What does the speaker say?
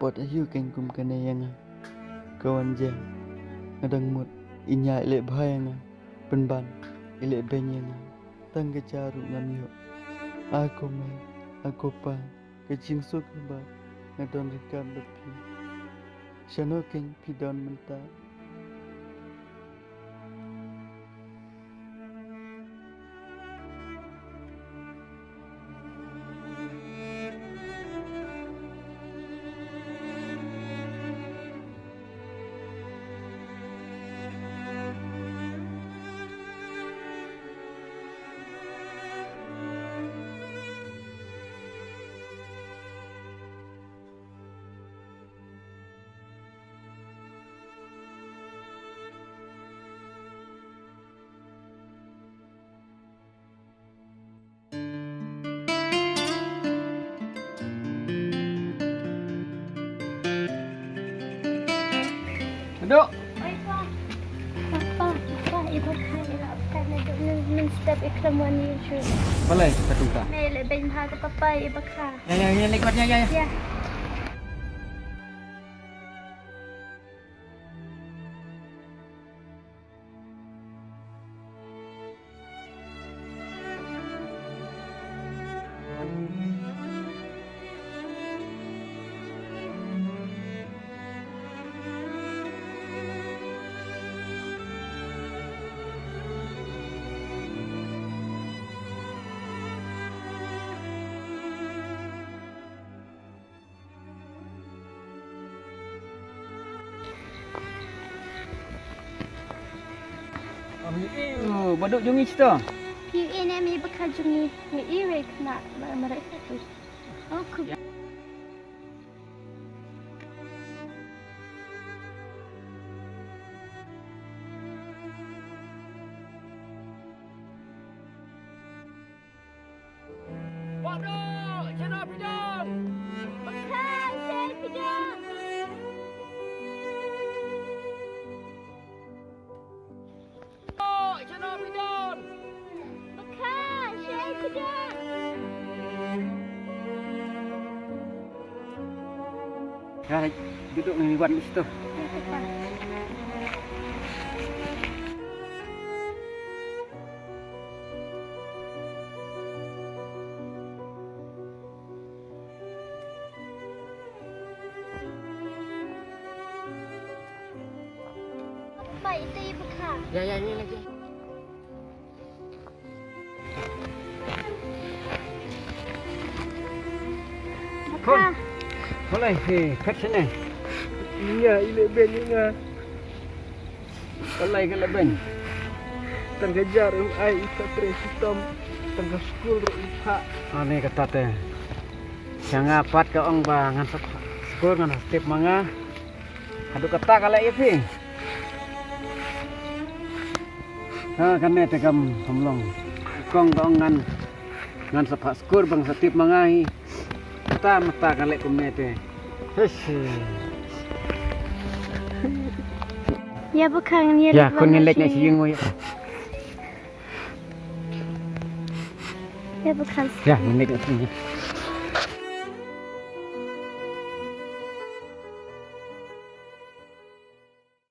pot ayu keng kum kene yang kawan jeng ngadang mut inya ile bahayang penban ile benyang tang kecaru ngamyo aku me aku pa kecing suk ba ngadon rekam lepi shano keng pidon menta Duduk. Oi, Pak. Pak, ibu kaya kan ada minstep ikhlaman ni. Boleh kita tunggu. Mele ben ha ke papa ibu ka. Ya, lekatnya ya. Ya. Oh, baduk jungi cerita. Piu ini mi bekerja ni iwe kena mereka tu. Aku Baduk, channel bidang. bekerja saya tidak. Channel bidang. Bekerja saya tidak. Ya, duduk ni buat di situ. Ya, Pak. Pak, itu ibu ka. Ya, ini lagi. Kon. Bekerja. Boleh, kat sini. iya ile benyang Boleh ke leben. tang kejar ai satre hitam tang skul ro ipa Ini kata teh. Jangan apat ke ong bangan skor ngan step manga. Adu kata kala ipi. Ha kan ne tegam hamlong. Kong kong ngan sepak skor bang step mangai. Kata mata kala kumne te. Ya, bukan ni. Ya, kon ngelek na siyeng mo. Ya, bukan. Ya, ngelek na siyeng.